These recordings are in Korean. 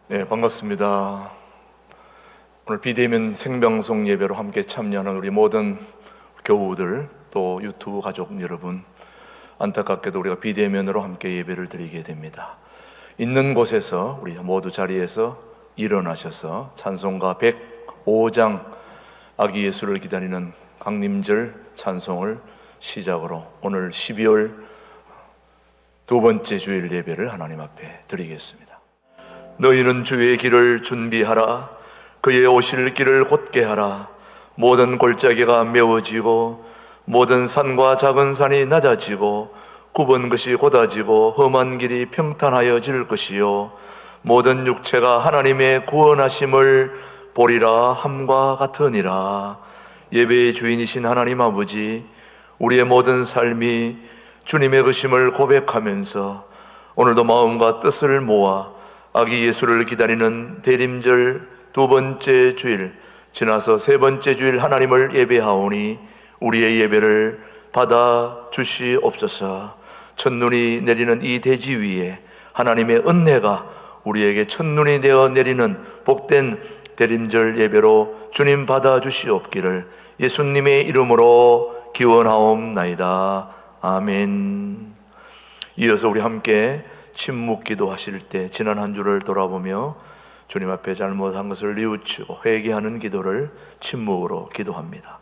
네, 반갑습니다. 오늘 비대면 생방송 예배로 함께 참여하는 우리 모든 교우들, 또 유튜브 가족 여러분, 안타깝게도 우리가 비대면으로 함께 예배를 드리게 됩니다. 있는 곳에서 우리 모두 자리에서 일어나셔서 찬송가 105장 아기 예수를 기다리는 강림절 찬송을 시작으로 오늘 12월 두 번째 주일 예배를 하나님 앞에 드리겠습니다. 너희는 주의 길을 준비하라. 그의 오실 길을 곧게 하라. 모든 골짜기가 메워지고 모든 산과 작은 산이 낮아지고 굽은 것이 곧아지고 험한 길이 평탄하여질 것이요 모든 육체가 하나님의 구원하심을 보리라 함과 같으니라. 예배의 주인이신 하나님 아버지, 우리의 모든 삶이 주님의 그심을 고백하면서 오늘도 마음과 뜻을 모아 아기 예수를 기다리는 대림절 두 번째 주일 지나서 세 번째 주일 하나님을 예배하오니 우리의 예배를 받아 주시옵소서. 첫눈이 내리는 이 대지 위에 하나님의 은혜가 우리에게 첫눈이 되어 내리는 복된 대림절 예배로 주님 받아 주시옵기를 예수님의 이름으로 기원하옵나이다. 아멘. 이어서 우리 함께 침묵 기도하실 때 지난 한 주를 돌아보며 주님 앞에 잘못한 것을 뉘우치고 회개하는 기도를 침묵으로 기도합니다.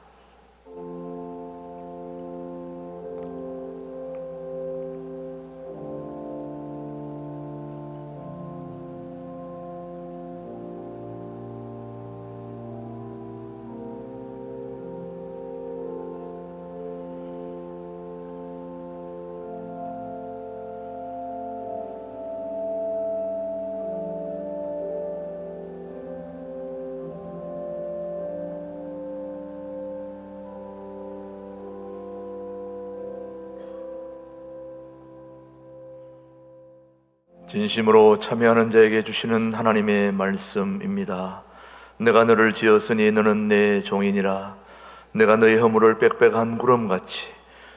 진심으로 참여하는 자에게 주시는 하나님의 말씀입니다. 내가 너를 지었으니 너는 내 종이니라. 내가 너의 허물을 빽빽한 구름같이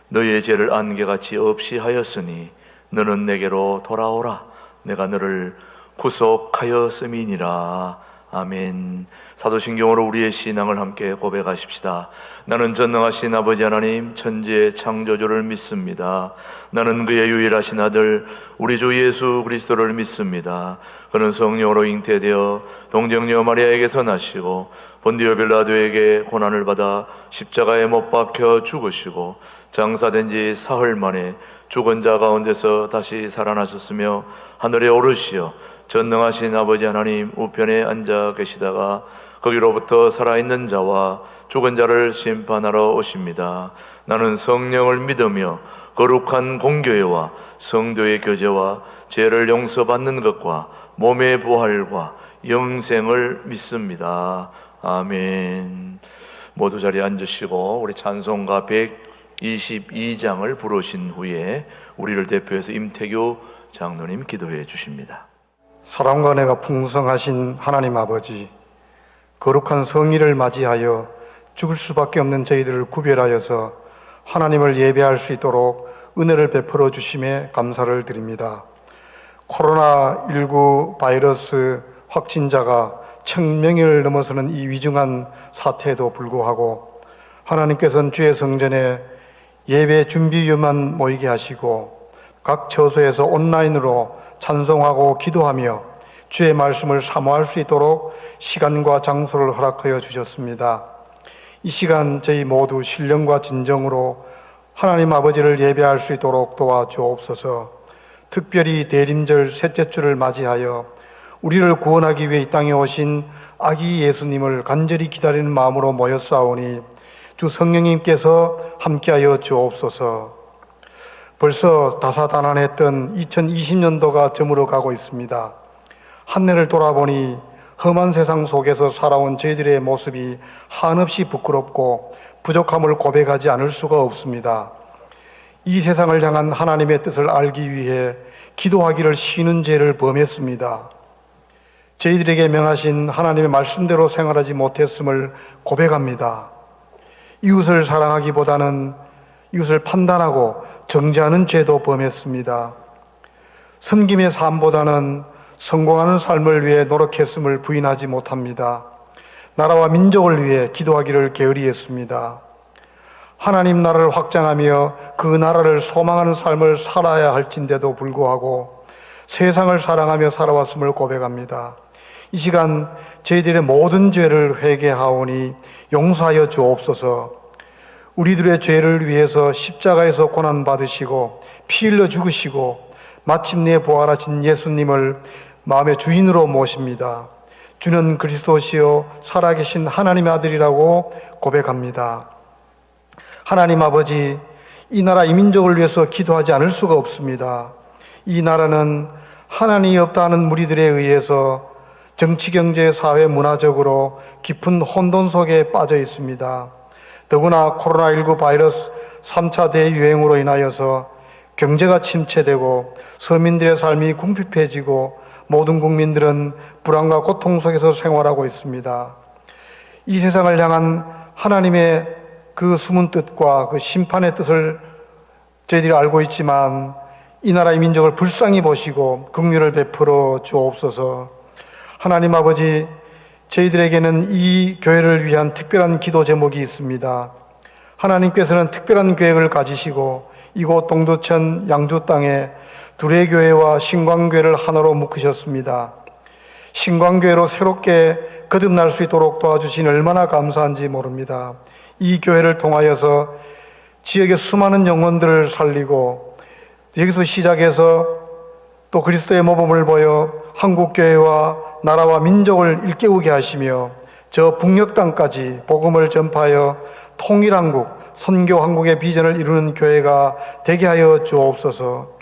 너의 죄를 안개같이 없이 하였으니 너는 내게로 돌아오라. 내가 너를 구속하였음이니라. 아멘. 사도신경으로 우리의 신앙을 함께 고백하십시다. 나는 전능하신 아버지 하나님 천지의 창조주를 믿습니다. 나는 그의 유일하신 아들 우리 주 예수 그리스도를 믿습니다. 그는 성령으로 잉태되어 동정녀 마리아에게서 나시고 본디오 빌라도에게 고난을 받아 십자가에 못 박혀 죽으시고 장사된 지 사흘 만에 죽은 자 가운데서 다시 살아나셨으며 하늘에 오르시어 전능하신 아버지 하나님 우편에 앉아 계시다가 거기로부터 살아있는 자와 죽은 자를 심판하러 오십니다. 나는 성령을 믿으며 거룩한 공교회와 성도의 교제와 죄를 용서받는 것과 몸의 부활과 영생을 믿습니다. 아멘. 모두 자리에 앉으시고 우리 찬송가 122장을 부르신 후에 우리를 대표해서 임태규 장로님 기도해 주십니다. 사랑과 은혜가 풍성하신 하나님 아버지, 거룩한 성일을 맞이하여 죽을 수밖에 없는 저희들을 구별하여서 하나님을 예배할 수 있도록 은혜를 베풀어 주심에 감사를 드립니다. 코로나19 바이러스 확진자가 1000명을 넘어서는 이 위중한 사태에도 불구하고 하나님께서는 주의 성전에 예배 준비위원만 모이게 하시고 각 처소에서 온라인으로 찬송하고 기도하며 주의 말씀을 사모할 수 있도록 시간과 장소를 허락하여 주셨습니다. 이 시간 저희 모두 신령과 진정으로 하나님 아버지를 예배할 수 있도록 도와주옵소서. 특별히 대림절 셋째 주를 맞이하여 우리를 구원하기 위해 이 땅에 오신 아기 예수님을 간절히 기다리는 마음으로 모였사오니 주 성령님께서 함께하여 주옵소서. 벌써 다사다난했던 2020년도가 저물어 가고 있습니다. 한 해를 돌아보니 험한 세상 속에서 살아온 저희들의 모습이 한없이 부끄럽고 부족함을 고백하지 않을 수가 없습니다. 이 세상을 향한 하나님의 뜻을 알기 위해 기도하기를 쉬는 죄를 범했습니다. 저희들에게 명하신 하나님의 말씀대로 생활하지 못했음을 고백합니다. 이웃을 사랑하기보다는 이웃을 판단하고 정죄하는 죄도 범했습니다. 섬김의 삶보다는 성공하는 삶을 위해 노력했음을 부인하지 못합니다. 나라와 민족을 위해 기도하기를 게으리했습니다. 하나님 나라를 확장하며 그 나라를 소망하는 삶을 살아야 할진데도 불구하고 세상을 사랑하며 살아왔음을 고백합니다. 이 시간 저희들의 모든 죄를 회개하오니 용서하여 주옵소서. 우리들의 죄를 위해서 십자가에서 고난받으시고 피 흘려 죽으시고 마침내 부활하신 예수님을 마음의 주인으로 모십니다. 주는 그리스도시요 살아계신 하나님의 아들이라고 고백합니다. 하나님 아버지, 이 나라 이 민족을 위해서 기도하지 않을 수가 없습니다. 이 나라는 하나님이 없다는 무리들에 의해서 정치, 경제, 사회, 문화적으로 깊은 혼돈 속에 빠져 있습니다. 더구나 코로나19 바이러스 3차 대유행으로 인하여서 경제가 침체되고 서민들의 삶이 궁핍해지고 모든 국민들은 불안과 고통 속에서 생활하고 있습니다. 이 세상을 향한 하나님의 그 숨은 뜻과 그 심판의 뜻을 저희들이 알고 있지만 이 나라의 민족을 불쌍히 보시고 긍휼을 베풀어 주옵소서. 하나님 아버지, 저희들에게는 이 교회를 위한 특별한 기도 제목이 있습니다. 하나님께서는 특별한 계획을 가지시고 이곳 동두천 양주 땅에 둘의 교회와 신광교회를 하나로 묶으셨습니다. 신광교회로 새롭게 거듭날 수 있도록 도와주신 얼마나 감사한지 모릅니다. 이 교회를 통하여서 지역의 수많은 영혼들을 살리고 여기서 시작해서 또 그리스도의 모범을 보여 한국교회와 나라와 민족을 일깨우게 하시며 저 북녘 땅까지 복음을 전파하여 통일한국, 선교한국의 비전을 이루는 교회가 되게 하여 주옵소서.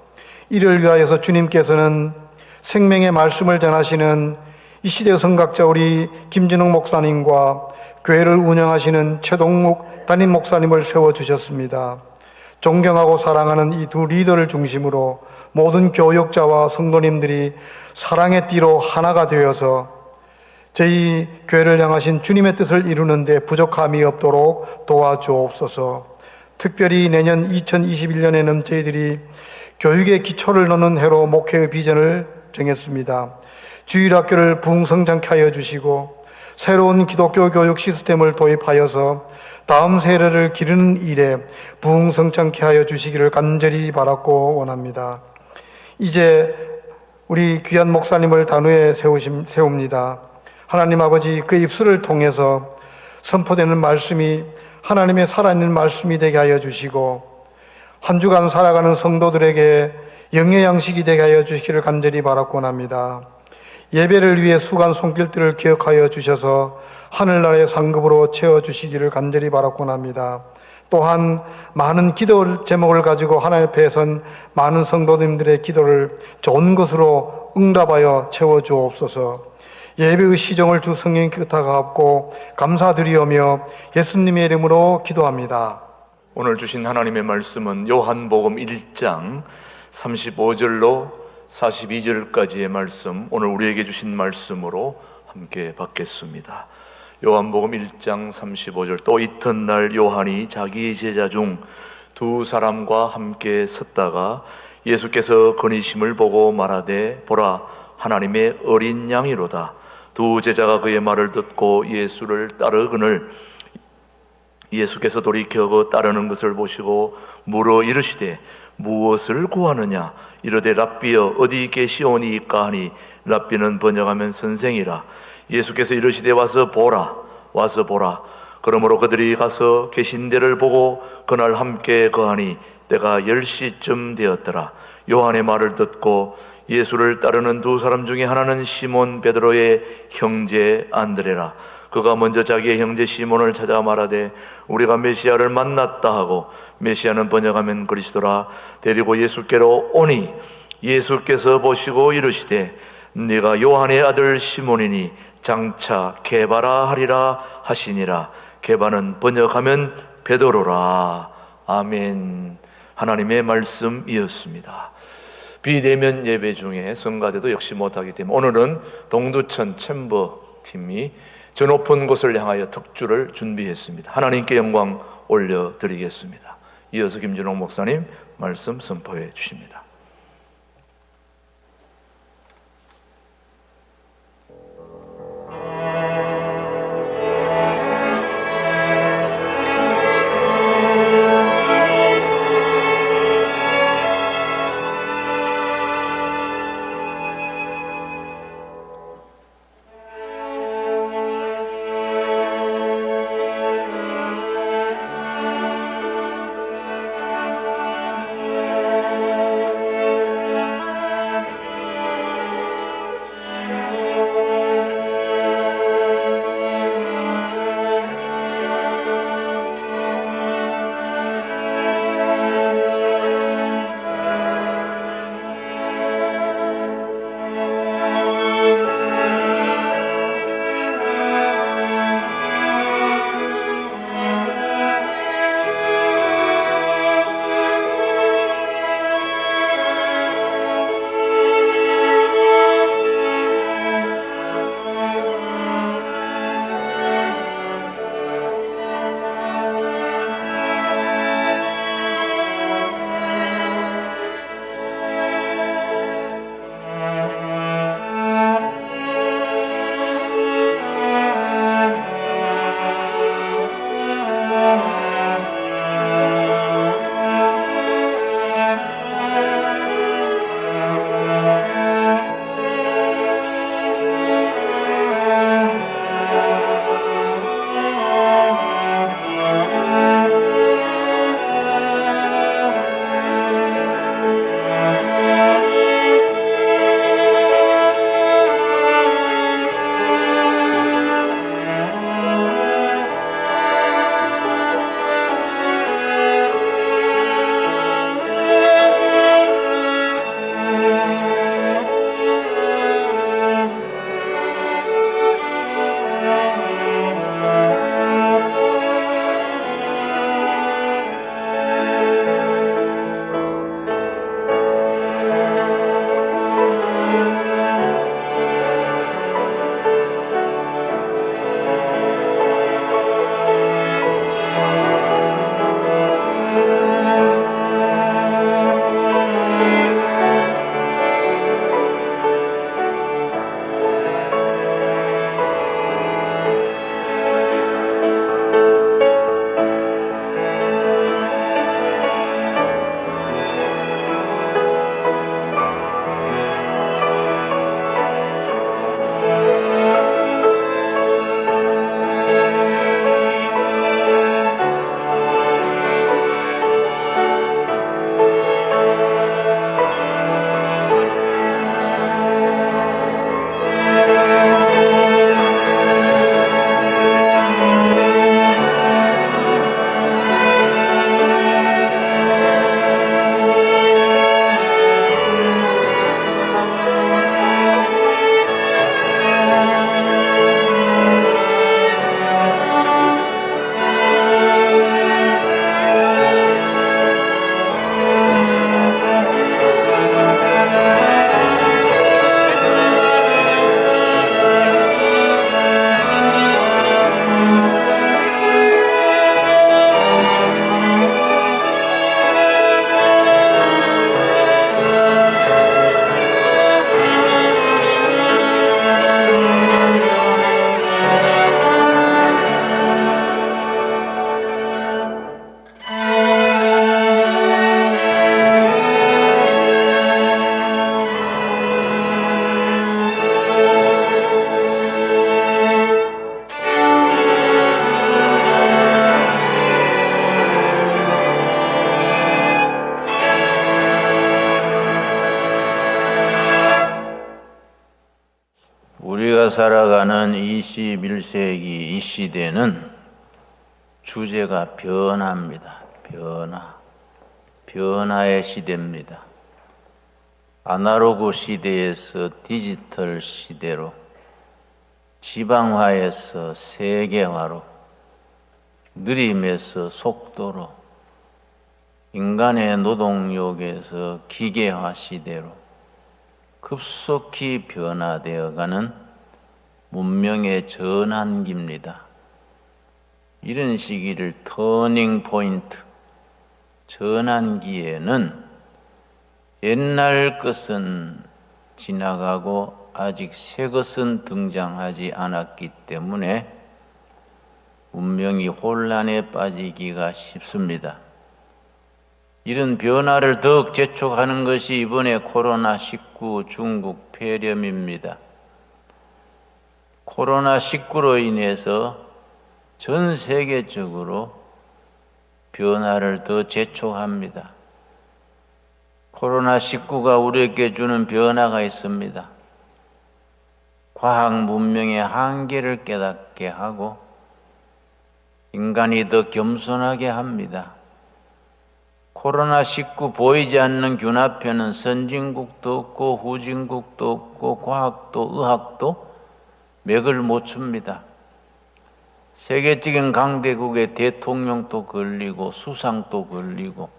이를 위하여서 주님께서는 생명의 말씀을 전하시는 이 시대의 선각자 우리 김진웅 목사님과 교회를 운영하시는 최동묵 담임 목사님을 세워주셨습니다. 존경하고 사랑하는 이 두 리더를 중심으로 모든 교역자와 성도님들이 사랑의 띠로 하나가 되어서 저희 교회를 향하신 주님의 뜻을 이루는 데 부족함이 없도록 도와주옵소서. 특별히 내년 2021년에는 저희들이 교육의 기초를 놓는 해로 목회의 비전을 정했습니다. 주일학교를 부흥성장케 하여 주시고 새로운 기독교 교육 시스템을 도입하여서 다음 세대를 기르는 일에 부흥성장케 하여 주시기를 간절히 바랐고 원합니다. 이제 우리 귀한 목사님을 단위에 세웁니다. 하나님 아버지, 그 입술을 통해서 선포되는 말씀이 하나님의 살아있는 말씀이 되게 하여 주시고 한 주간 살아가는 성도들에게 영의 양식이 되게 하여 주시기를 간절히 바랐고 원합니다. 예배를 위해 수고한 손길들을 기억하여 주셔서 하늘나라의 상급으로 채워주시기를 간절히 바랐고 합니다. 또한 많은 기도 제목을 가지고 하나님 앞에 선 많은 성도님들의 기도를 좋은 것으로 응답하여 채워주옵소서. 예배의 시정을 주 성령이 부탁하옵고 감사드리오며 예수님의 이름으로 기도합니다. 오늘 주신 하나님의 말씀은 요한복음 1장 35절로 42절까지의 말씀, 오늘 우리에게 주신 말씀으로 함께 받겠습니다. 요한복음 1장 35절. 또 이튿날 요한이 자기 제자 중 두 사람과 함께 섰다가 예수께서 거니심을 보고 말하되 보라, 하나님의 어린 양이로다. 두 제자가 그의 말을 듣고 예수를 따르거늘 예수께서 돌이켜 그 따르는 것을 보시고 물어 이르시되 무엇을 구하느냐? 이르되 랍비여 어디 계시오니이까 하니 랍비는 번역하면 선생이라. 예수께서 이르시되 와서 보라. 그러므로 그들이 가서 계신 데를 보고 그날 함께 거하니 때가 10시쯤 되었더라. 요한의 말을 듣고 예수를 따르는 두 사람 중에 하나는 시몬 베드로의 형제 안드레라. 그가 먼저 자기의 형제 시몬을 찾아 말하되 우리가 메시아를 만났다 하고, 메시아는 번역하면 그리스도라, 데리고 예수께로 오니 예수께서 보시고 이르시되 네가 요한의 아들 시몬이니 장차 게바라 하리라 하시니라. 게바는 번역하면 베드로라. 아멘. 하나님의 말씀이었습니다. 비대면 예배 중에 성가대도 역시 못하기 때문에 오늘은 동두천 챔버 팀이 저 높은 곳을 향하여 특주를 준비했습니다. 하나님께 영광 올려드리겠습니다. 이어서 김진홍 목사님 말씀 선포해 주십니다. 우리가 살아가는 21세기 이 시대는 주제가 변화입니다. 변화의 시대입니다. 아날로그 시대에서 디지털 시대로, 지방화에서 세계화로, 느림에서 속도로, 인간의 노동력에서 기계화 시대로 급속히 변화되어가는 문명의 전환기입니다. 이런 시기를 터닝 포인트, 전환기에는 옛날 것은 지나가고 아직 새 것은 등장하지 않았기 때문에 문명이 혼란에 빠지기가 쉽습니다. 이런 변화를 더욱 재촉하는 것이 이번에 코로나19 중국 폐렴입니다. 코로나19로 인해서 전 세계적으로 변화를 더 재촉합니다. 코로나19가 우리에게 주는 변화가 있습니다. 과학 문명의 한계를 깨닫게 하고 인간이 더 겸손하게 합니다. 코로나19 보이지 않는 균화표는 선진국도 없고 후진국도 없고 과학도 의학도 맥을 못 춥니다. 세계적인 강대국의 대통령도 걸리고 수상도 걸리고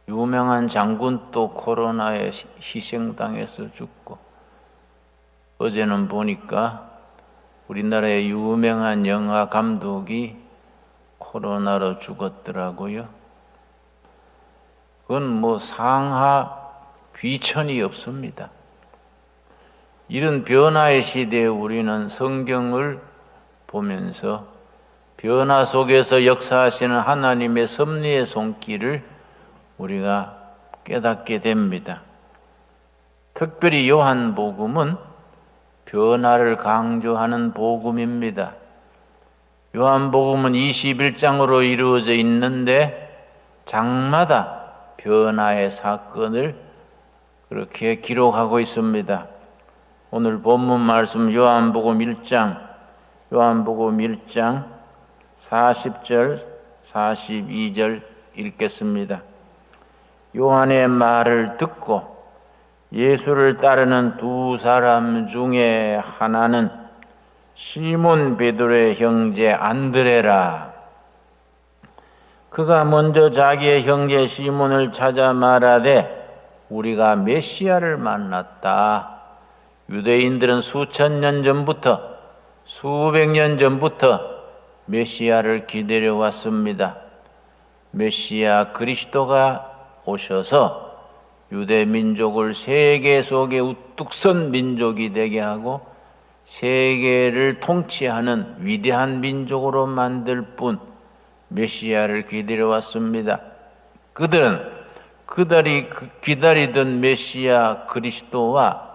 유명한 장군도 코로나에 희생당해서 죽고, 어제는 보니까 우리나라의 유명한 영화 감독이 코로나로 죽었더라고요. 그건 상하 귀천이 없습니다. 이런 변화의 시대에 우리는 성경을 보면서 변화 속에서 역사하시는 하나님의 섭리의 손길을 우리가 깨닫게 됩니다. 특별히 요한복음은 변화를 강조하는 복음입니다. 요한복음은 21장으로 이루어져 있는데 장마다 변화의 사건을 그렇게 기록하고 있습니다. 오늘 본문 말씀 요한복음 1장 40절 42절 읽겠습니다. 요한의 말을 듣고 예수를 따르는 두 사람 중에 하나는 시몬 베드로의 형제 안드레라. 그가 먼저 자기의 형제 시몬을 찾아 말하되 우리가 메시아를 만났다. 유대인들은 수천 년 전부터 수백 년 전부터 메시아를 기다려 왔습니다. 메시아 그리스도가 오셔서 유대 민족을 세계 속에 우뚝 선 민족이 되게 하고 세계를 통치하는 위대한 민족으로 만들 뿐 메시아를 기다려 왔습니다. 그들은 그들이 기다리던 메시아 그리스도와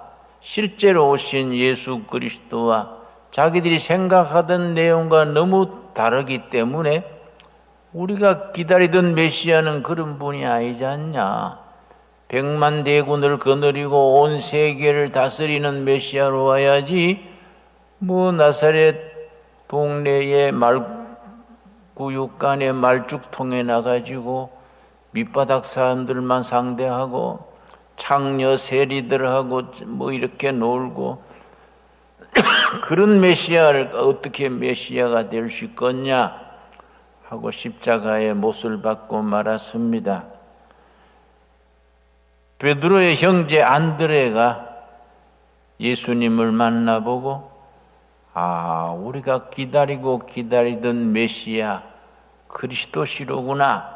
실제로 오신 예수 그리스도와 자기들이 생각하던 내용과 너무 다르기 때문에 우리가 기다리던 메시아는 그런 분이 아니지 않냐. 100만 대군을 거느리고 온 세계를 다스리는 메시아로 와야지 나사렛 동네의 말구육간의 말죽통에 나가지고 밑바닥 사람들만 상대하고 창녀 세리들하고 이렇게 놀고 그런 메시아를 어떻게 메시아가 될 수 있겠냐 하고 십자가의 못을 받고 말았습니다. 베드로의 형제 안드레가 예수님을 만나보고 우리가 기다리던 메시아 그리스도시로구나.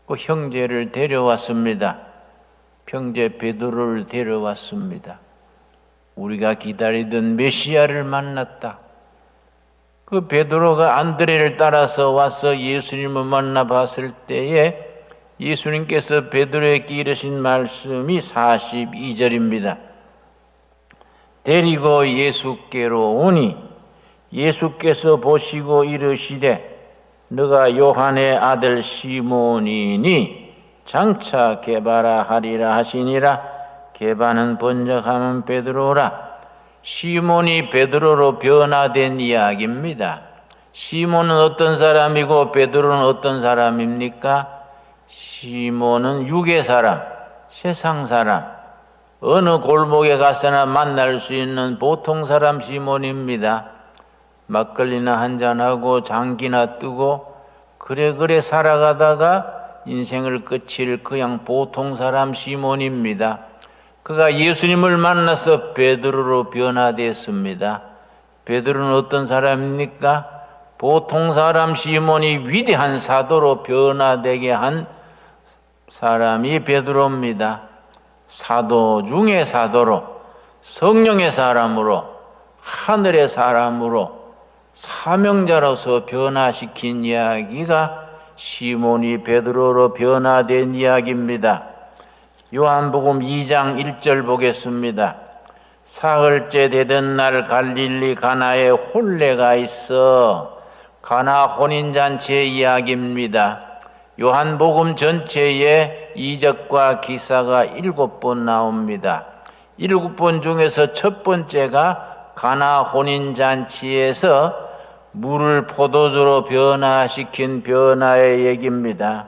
그 형제를 데려왔습니다. 형제 베드로를 데려왔습니다. 우리가 기다리던 메시아를 만났다. 그 베드로가 안드레를 따라서 와서 예수님을 만나봤을 때에 예수님께서 베드로에게 이르신 말씀이 42절입니다. 데리고 예수께로 오니 예수께서 보시고 이르시되 너가 요한의 아들 시몬이니 장차 게바라 하리라 하시니라. 게바는 번역하면 베드로라. 시몬이 베드로로 변화된 이야기입니다. 시몬은 어떤 사람이고 베드로는 어떤 사람입니까? 시몬은 육의 사람, 세상 사람, 어느 골목에 가서나 만날 수 있는 보통 사람 시몬입니다. 막걸리나 한잔하고 장기나 뜨고 그래 살아가다가 인생을 끝일 그냥 보통 사람 시몬입니다. 그가 예수님을 만나서 베드로로 변화되었습니다. 베드로는 어떤 사람입니까? 보통 사람 시몬이 위대한 사도로 변화되게 한 사람이 베드로입니다. 사도 중의 사도로, 성령의 사람으로, 하늘의 사람으로, 사명자로서 변화시킨 이야기가 시몬이 베드로로 변화된 이야기입니다. 요한복음 2장 1절 보겠습니다. 사흘째 되던 날 갈릴리 가나에 혼례가 있어. 가나 혼인잔치의 이야기입니다. 요한복음 전체에 이적과 기사가 7번 나옵니다. 7번 중에서 첫 번째가 가나 혼인잔치에서 물을 포도주로 변화시킨 변화의 얘기입니다.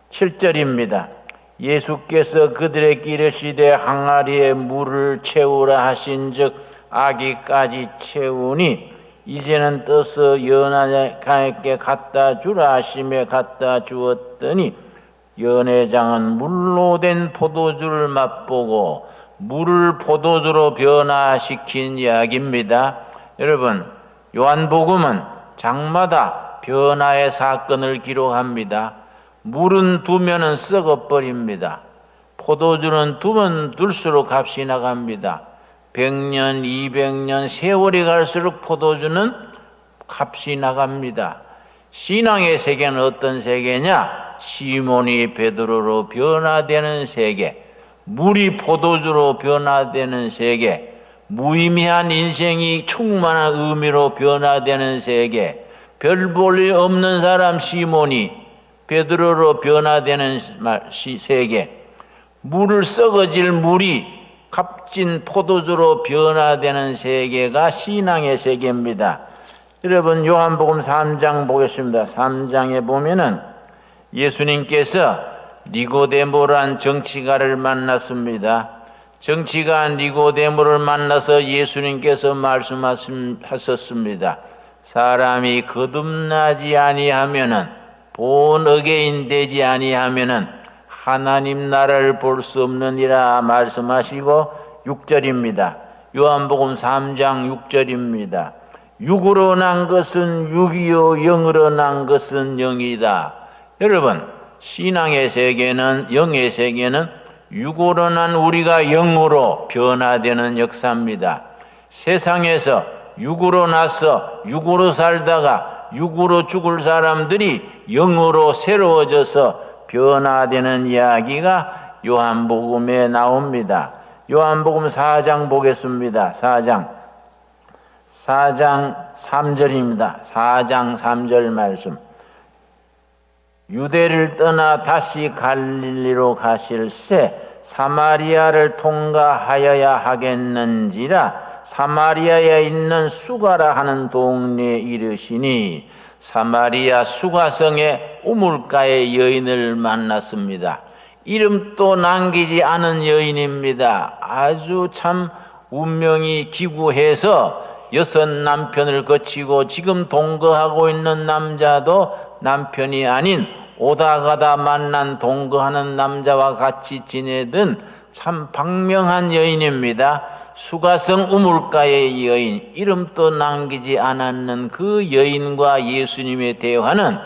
7절입니다. 예수께서 그들에게 이르시되 항아리에 물을 채우라 하신즉 아기까지 채우니 이제는 떠서 연회장에게 갖다 주라 하시며 갖다 주었더니 연회장은 물로 된 포도주를 맛보고 물을 포도주로 변화시킨 이야기입니다. 여러분, 요한복음은 장마다 변화의 사건을 기록합니다. 물은 두면은 썩어버립니다. 포도주는 두면 둘수록 값이 나갑니다. 100년, 200년 세월이 갈수록 포도주는 값이 나갑니다. 신앙의 세계는 어떤 세계냐? 시몬이 베드로로 변화되는 세계, 물이 포도주로 변화되는 세계, 무의미한 인생이 충만한 의미로 변화되는 세계, 별 볼 일 없는 사람 시몬이 베드로로 변화되는 세계, 물을 썩어질 물이 값진 포도주로 변화되는 세계가 신앙의 세계입니다. 여러분, 요한복음 3장 보겠습니다. 3장에 보면은 예수님께서 니고데모란 정치가를 만났습니다. 정치가 니고데모를 만나서 예수님께서 말씀하셨습니다. 사람이 거듭나지 아니하면은, 본어게인 되지 아니하면은 하나님 나라를 볼 수 없느니라 말씀하시고 6절입니다. 요한복음 3장 6절입니다. 육으로 난 것은 육이요 영으로 난 것은 영이다. 여러분, 신앙의 세계는, 영의 세계는 육으로 난 우리가 영으로 변화되는 역사입니다. 세상에서 육으로 나서 육으로 살다가 육으로 죽을 사람들이 영으로 새로워져서 변화되는 이야기가 요한복음에 나옵니다. 요한복음 4장 보겠습니다. 4장 3절입니다. 4장 3절 말씀. 유대를 떠나 다시 갈릴리로 가실새 사마리아를 통과하여야 하겠는지라 사마리아에 있는 수가라 하는 동네에 이르시니 사마리아 수가성의 우물가의 여인을 만났습니다. 이름도 남기지 않은 여인입니다. 아주 참 운명이 기구해서 6 남편을 거치고 지금 동거하고 있는 남자도 남편이 아닌 오다 가다 만난 동거하는 남자와 같이 지내던 참 박명한 여인입니다. 수가성 우물가의 여인, 이름도 남기지 않았는 그 여인과 예수님의 대화는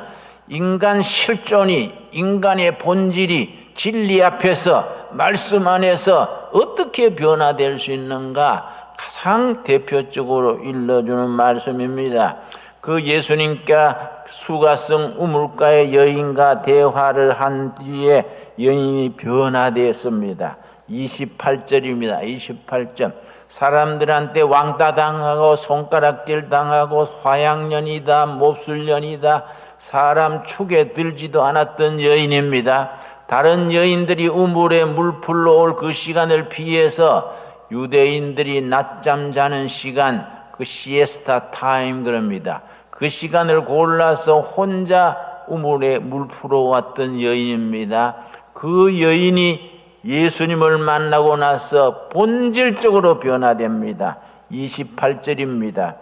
인간 실존이, 인간의 본질이 진리 앞에서, 말씀 안에서 어떻게 변화될 수 있는가 가장 대표적으로 일러주는 말씀입니다. 그 예수님과 수가성 우물가의 여인과 대화를 한 뒤에 여인이 변화되었습니다. 28절입니다. 28절. 사람들한테 왕따 당하고 손가락질 당하고 화양년이다, 몹술년이다, 사람 축에 들지도 않았던 여인입니다. 다른 여인들이 우물에 물 풀러 올 그 시간을 피해서 유대인들이 낮잠 자는 시간, 그 시에스타 타임 그럽니다. 그 시간을 골라서 혼자 우물에 물 풀어 왔던 여인입니다. 그 여인이 예수님을 만나고 나서 본질적으로 변화됩니다. 28절입니다.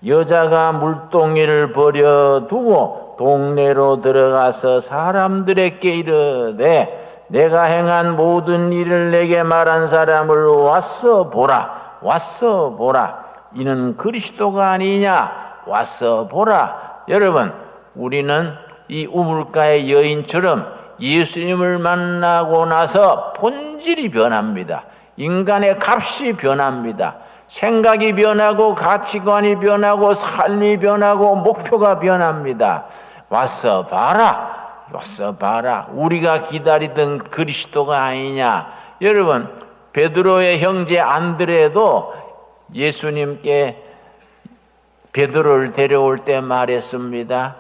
여자가 물동이를 버려두고 동네로 들어가서 사람들에게 이르되 내가 행한 모든 일을 내게 말한 사람을 와서 보라. 와서 보라. 이는 그리스도가 아니냐. 와서 보라. 여러분, 우리는 이 우물가의 여인처럼 예수님을 만나고 나서 본질이 변합니다. 인간의 값이 변합니다. 생각이 변하고 가치관이 변하고 삶이 변하고 목표가 변합니다. 와서 봐라. 와서 봐라. 우리가 기다리던 그리스도가 아니냐. 여러분, 베드로의 형제 안드레도 예수님께 베드로를 데려올 때 말했습니다.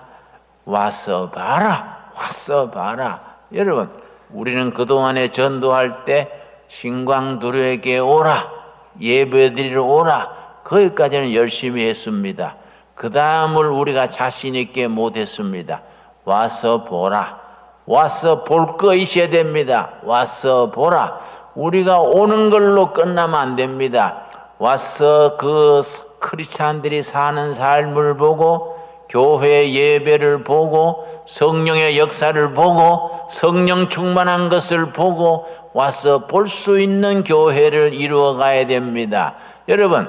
와서 봐라. 와서 봐라. 여러분, 우리는 그동안에 전도할 때 신광두루에게 오라. 예배드리러 오라. 거기까지는 열심히 했습니다. 그 다음을 우리가 자신 있게 못했습니다. 와서 보라. 와서 볼 거 있어야 됩니다. 와서 보라. 우리가 오는 걸로 끝나면 안 됩니다. 와서 그 크리스찬들이 사는 삶을 보고 교회 예배를 보고 성령의 역사를 보고 성령 충만한 것을 보고 와서 볼 수 있는 교회를 이루어 가야 됩니다. 여러분,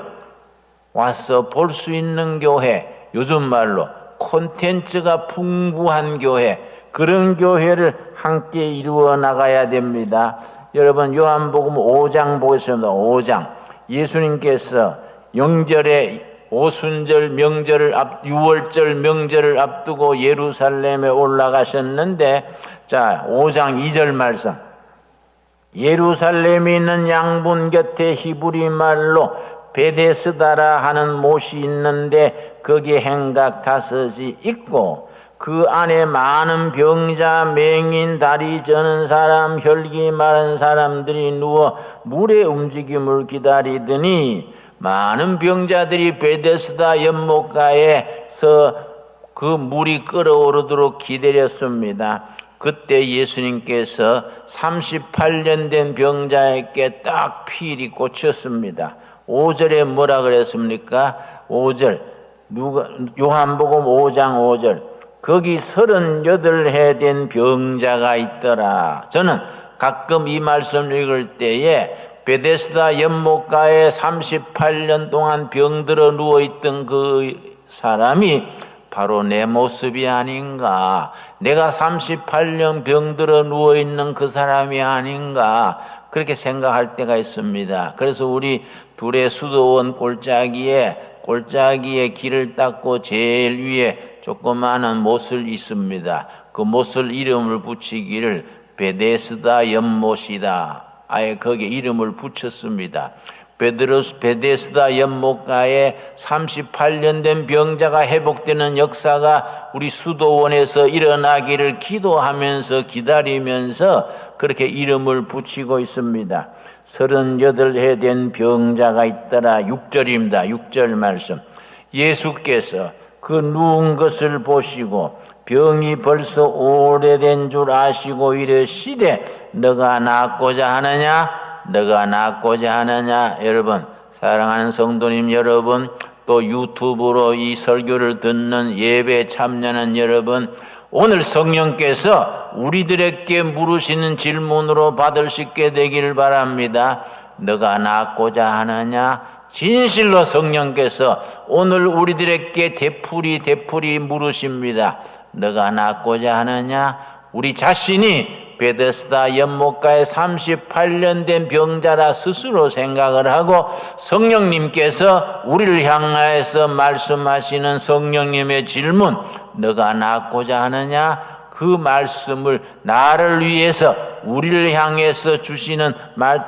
와서 볼 수 있는 교회, 요즘 말로 콘텐츠가 풍부한 교회, 그런 교회를 함께 이루어 나가야 됩니다. 여러분, 요한복음 5장 보겠습니다. 5장. 예수님께서 영절에 오순절 명절을 6월절 명절을 앞두고 예루살렘에 올라가셨는데, 자, 5장 2절 말씀. 예루살렘에 있는 양분 곁에 히브리 말로 베데스다라 하는 못이 있는데 거기에 행각 5이 있고 그 안에 많은 병자, 맹인, 다리 저는 사람, 혈기 마른 사람들이 누워 물의 움직임을 기다리더니 많은 병자들이 베데스다 연못가에서 그 물이 끓어오르도록 기다렸습니다. 그때 예수님께서 38년 된 병자에게 딱 필이 꽂혔습니다. 5절에 뭐라 그랬습니까? 5절 요한복음 5장 5절 거기 38해 된 병자가 있더라. 저는 가끔 이 말씀 읽을 때에 베데스다 연못가에 38년 동안 병들어 누워있던 그 사람이 바로 내 모습이 아닌가. 내가 38년 병들어 누워있는 그 사람이 아닌가. 그렇게 생각할 때가 있습니다. 그래서 우리 둘의 수도원 골짜기에 길을 닦고 제일 위에 조그마한 못을 있습니다. 그 못을 이름을 붙이기를 베데스다 연못이다. 아예 거기에 이름을 붙였습니다. 베데스다 연못가에 38년 된 병자가 회복되는 역사가 우리 수도원에서 일어나기를 기도하면서 기다리면서 그렇게 이름을 붙이고 있습니다. 38해 된 병자가 있더라. 6절입니다. 6절 말씀. 예수께서 그 누운 것을 보시고 병이 벌써 오래된 줄 아시고 이르시되 너가 낫고자 하느냐? 너가 낫고자 하느냐? 여러분, 사랑하는 성도님 여러분, 또 유튜브로 이 설교를 듣는 예배 참여하는 여러분, 오늘 성령께서 우리들에게 물으시는 질문으로 받을 수 있게 되기를 바랍니다. 너가 낫고자 하느냐? 진실로 성령께서 오늘 우리들에게 되풀이 물으십니다. 너가 낫고자 하느냐? 우리 자신이 베데스다 연못가에 38년 된 병자라 스스로 생각을 하고 성령님께서 우리를 향하여서 말씀하시는 성령님의 질문, 너가 낫고자 하느냐? 그 말씀을 나를 위해서 우리를 향해서 주시는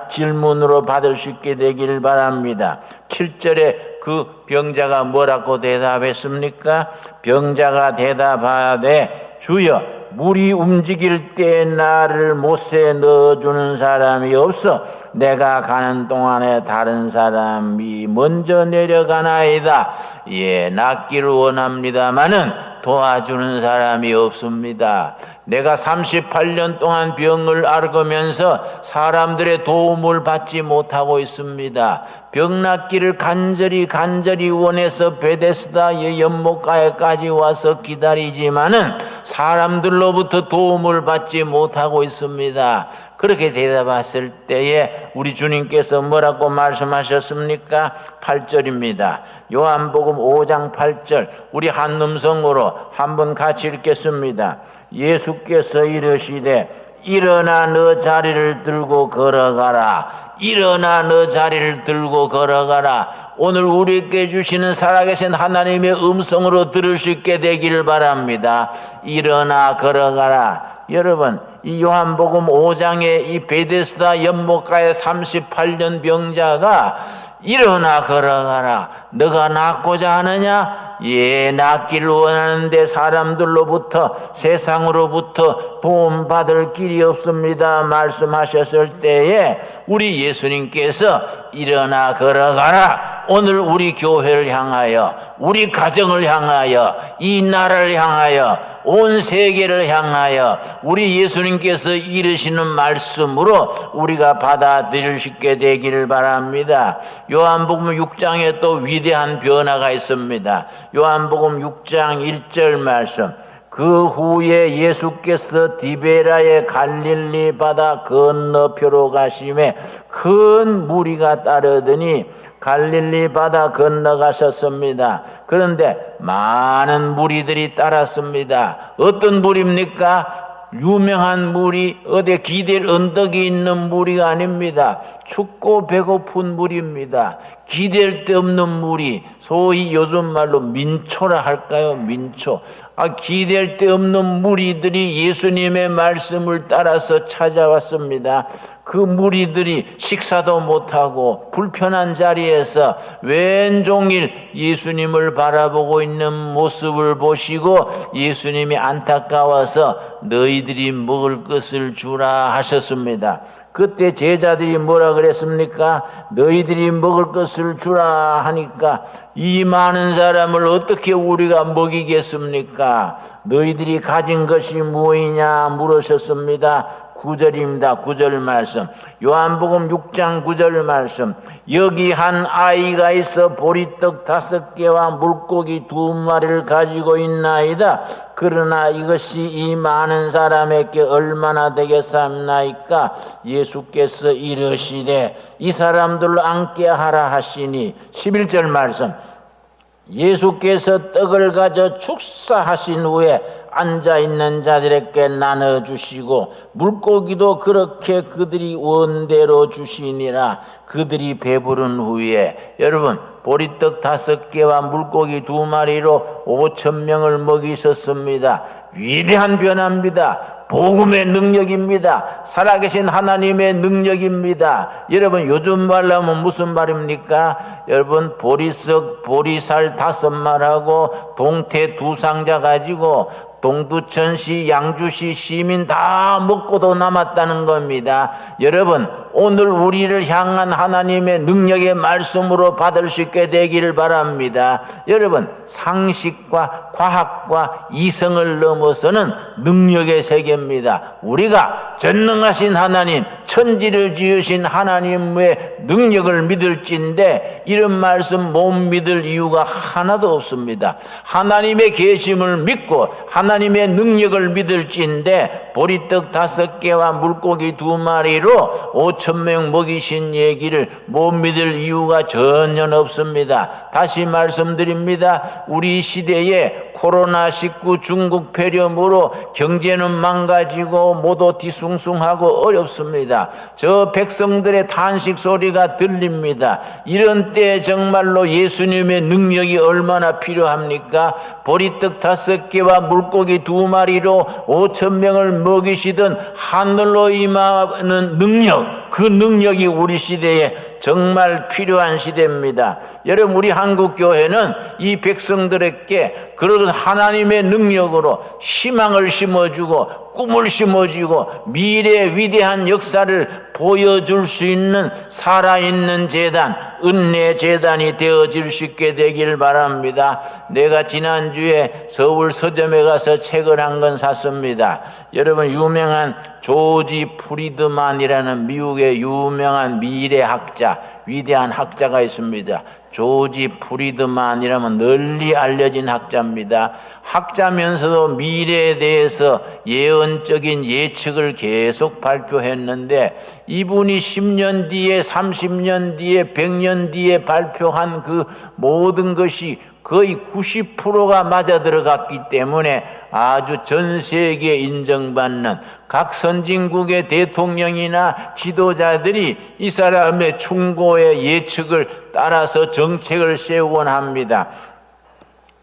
질문으로 받을 수 있게 되기를 바랍니다. 7절에 그 병자가 뭐라고 대답했습니까? 병자가 대답하되 주여 물이 움직일 때 나를 못에 넣어주는 사람이 없어 내가 가는 동안에 다른 사람이 먼저 내려가나이다. 예, 낫기를 원합니다마는 도와주는 사람이 없습니다. 내가 38년 동안 병을 앓으면서 사람들의 도움을 받지 못하고 있습니다. 병 낫기를 간절히 원해서 베데스다 연못가에까지 와서 기다리지만은 사람들로부터 도움을 받지 못하고 있습니다. 그렇게 대답했을 때에 우리 주님께서 뭐라고 말씀하셨습니까? 8절입니다. 요한복음 5장 8절, 우리 한 음성으로 한번 같이 읽겠습니다. 예수께서 이르시되 일어나 너 자리를 들고 걸어가라. 일어나 너 자리를 들고 걸어가라. 오늘 우리에게 주시는 살아계신 하나님의 음성으로 들을 수 있게 되기를 바랍니다. 일어나 걸어가라. 여러분, 이 요한복음 5장의 이 베데스다 연못가의 38년 병자가 일어나 걸어가라. 너가 낫고자 하느냐? 예, 낫기를 원하는데 사람들로부터, 세상으로부터 도움받을 길이 없습니다 말씀하셨을 때에 우리 예수님께서 일어나 걸어가라. 오늘 우리 교회를 향하여, 우리 가정을 향하여, 이 나라를 향하여, 온 세계를 향하여 우리 예수님께서 이르시는 말씀으로 우리가 받아들일 수 있게 되기를 바랍니다. 요한복음 6장에 또 위대한 변화가 있습니다. 요한복음 6장 1절 말씀, 그 후에 예수께서 디베라의 갈릴리 바다 건너편으로 가심에 큰 무리가 따르더니 갈릴리 바다 건너가셨습니다. 그런데 많은 무리들이 따랐습니다. 어떤 무리입니까? 유명한 무리, 어디 기댈 언덕이 있는 무리가 아닙니다. 춥고 배고픈 무리입니다. 기댈 데 없는 무리, 소위 요즘 말로 민초라 할까요? 민초. 기댈 데 없는 무리들이 예수님의 말씀을 따라서 찾아왔습니다. 그 무리들이 식사도 못하고 불편한 자리에서 왼종일 예수님을 바라보고 있는 모습을 보시고 예수님이 안타까워서 너희들이 먹을 것을 주라 하셨습니다. 그때 제자들이 뭐라 그랬습니까? 너희들이 먹을 것을 주라 하니까 이 많은 사람을 어떻게 우리가 먹이겠습니까? 너희들이 가진 것이 무엇이냐 물으셨습니다. 9절입니다. 9절 말씀. 요한복음 6장 9절 말씀. 여기 한 아이가 있어 보리떡 5개와 물고기 2마리를 가지고 있나이다. 그러나 이것이 이 많은 사람에게 얼마나 되겠사옵나이까? 예수께서 이르시되 이 사람들로 앉게 하라 하시니 11절 말씀. 예수께서 떡을 가져 축사하신 후에 앉아있는 자들에게 나눠주시고 물고기도 그렇게 그들이 원대로 주시니라. 그들이 배부른 후에, 여러분, 보리떡 5개와 물고기 2마리로 5,000명을 먹이셨습니다. 위대한 변화입니다. 복음의 능력입니다. 살아계신 하나님의 능력입니다. 여러분, 요즘 말로 하면 무슨 말입니까? 여러분, 보리살 5마리하고 동태 2상자 가지고 동두천시, 양주시 시민 다 먹고도 남았다는 겁니다. 여러분, 오늘 우리를 향한 하나님의 능력의 말씀으로 받을 수 있게 되기를 바랍니다. 여러분, 상식과 과학과 이성을 넘어서는 능력의 세계입니다. 우리가 전능하신 하나님, 천지를 지으신 하나님의 능력을 믿을진데 이런 말씀 못 믿을 이유가 하나도 없습니다. 하나님의 계심을 믿고 하나님의 능력을 믿을진데 보리떡 5개와 물고기 2마리로 5,000명 먹이신 얘기를 못 믿을 이유가 전혀 없습니다. 다시 말씀드립니다. 우리 시대에 코로나19 중국 폐렴으로 경제는 망가지고 모두 뒤숭숭하고 어렵습니다. 저 백성들의 탄식 소리가 들립니다. 이런 때 정말로 예수님의 능력이 얼마나 필요합니까? 보리떡 5개와 물고기 2마리로 5,000명을 먹이시던 하늘로 임하는 능력, 그 능력이 우리 시대에 정말 필요한 시대입니다. 여러분, 우리 한국교회는 이 백성들에게 그런 하나님의 능력으로 희망을 심어주고 꿈을 심어주고 미래의 위대한 역사를 보여줄 수 있는 살아있는 재단, 은혜 재단이 되어질 수 있게 되길 바랍니다. 내가 지난주에 서울 서점에 가서 책을 한 권 샀습니다. 여러분, 유명한 조지 프리드만이라는 미국의 유명한 미래학자, 위대한 학자가 있습니다. 조지 프리드만이라면 널리 알려진 학자입니다. 학자면서도 미래에 대해서 예언적인 예측을 계속 발표했는데, 이분이 10년 뒤에, 30년 뒤에, 100년 뒤에 발표한 그 모든 것이 거의 90%가 맞아 들어갔기 때문에 아주 전 세계에 인정받는 각 선진국의 대통령이나 지도자들이 이 사람의 충고의 예측을 따라서 정책을 세우곤 합니다.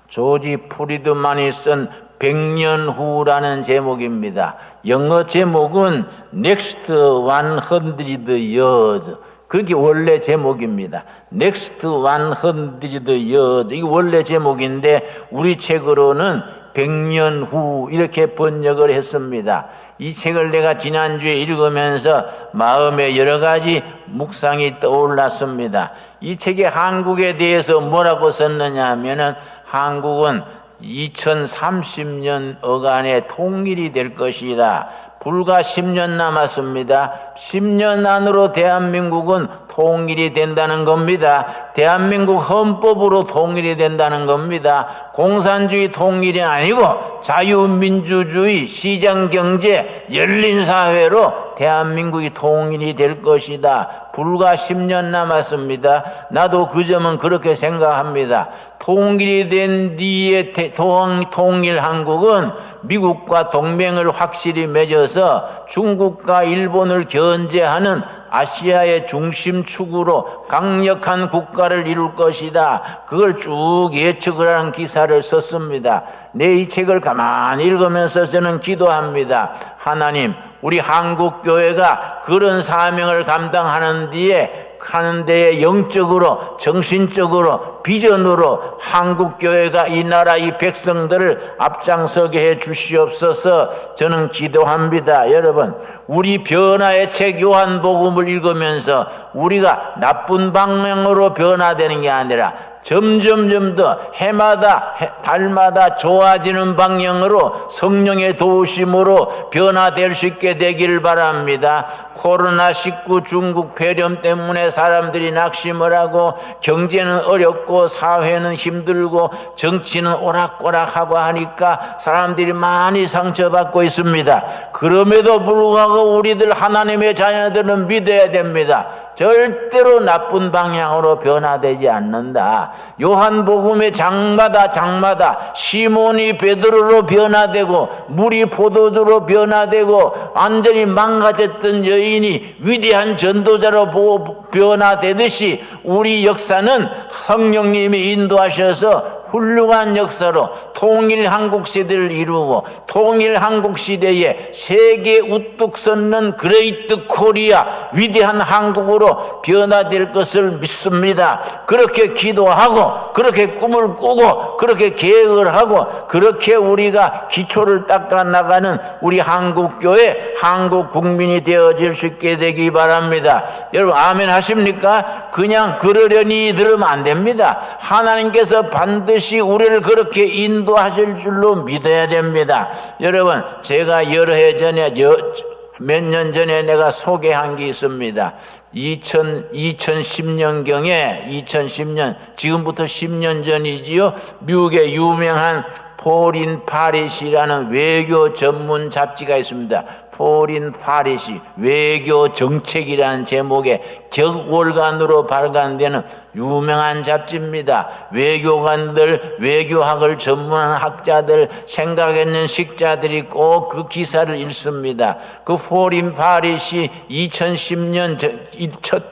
조지 프리드만이 쓴 100년 후라는 제목입니다. 영어 제목은 Next 100 Years. 그렇게 원래 제목입니다. Next 100 Years. 이게 원래 제목인데 우리 책으로는 100년 후 이렇게 번역을 했습니다. 이 책을 내가 지난주에 읽으면서 마음에 여러 가지 묵상이 떠올랐습니다. 이 책에 한국에 대해서 뭐라고 썼느냐 하면은 한국은 2030년 어간에 통일이 될 것이다. 불과 10년 남았습니다. 10년 안으로 대한민국은 통일이 된다는 겁니다. 대한민국 헌법으로 통일이 된다는 겁니다. 공산주의 통일이 아니고 자유민주주의, 시장경제, 열린사회로 대한민국이 통일이 될 것이다. 불과 10년 남았습니다. 나도 그 점은 그렇게 생각합니다. 통일이 된 뒤에 통일 한국은 미국과 동맹을 확실히 맺어서 중국과 일본을 견제하는 아시아의 중심축으로 강력한 국가를 이룰 것이다. 그걸 쭉 예측을 하는 기사를 썼습니다. 내 이 책을 가만히 읽으면서 저는 기도합니다. 하나님, 우리 한국교회가 그런 사명을 감당하는 데에 영적으로, 정신적으로, 비전으로 한국교회가 이 나라 이 백성들을 앞장서게 해 주시옵소서. 저는 기도합니다. 여러분, 우리 변화의 책 요한복음을 읽으면서 우리가 나쁜 방향으로 변화되는 게 아니라 점점 더 해마다 달마다 좋아지는 방향으로 성령의 도우심으로 변화될 수 있게 되기를 바랍니다. 코로나19 중국 폐렴 때문에 사람들이 낙심을 하고 경제는 어렵고 사회는 힘들고 정치는 오락가락하고 하니까 사람들이 많이 상처받고 있습니다. 그럼에도 불구하고 우리들 하나님의 자녀들은 믿어야 됩니다. 절대로 나쁜 방향으로 변화되지 않는다. 요한복음의 장마다 시몬이 베드로로 변화되고 물이 포도주로 변화되고 완전히 망가졌던 여인이 위대한 전도자로 변화되듯이 우리 역사는 성령님이 인도하셔서 훌륭한 역사로 통일 한국 시대를 이루고 통일 한국 시대에 세계 우뚝 섰는 그레이트 코리아 위대한 한국으로 변화될 것을 믿습니다. 그렇게 기도하고 그렇게 꿈을 꾸고 그렇게 계획을 하고 그렇게 우리가 기초를 닦아 나가는 우리 한국교회 한국 국민이 되어질 수 있게 되기 바랍니다. 여러분 아멘 하십니까? 그냥 그러려니 들으면 안 됩니다. 하나님께서 반드시 우리를 그렇게 인도하실 줄로 믿어야 됩니다. 여러분 제가 여러 해 전에 몇 년 전에 내가 소개한 게 있습니다. 2010년경에 2010년 지금부터 10년 전이지요. 미국의 유명한 포린 파리시라는 외교 전문 잡지가 있습니다. 포린 파리시 외교 정책이라는 제목의 격월간으로 발간되는 유명한 잡지입니다. 외교관들, 외교학을 전문한 학자들, 생각 있는 식자들이 꼭 그 기사를 읽습니다. 그 포린 파리시 2010년 첫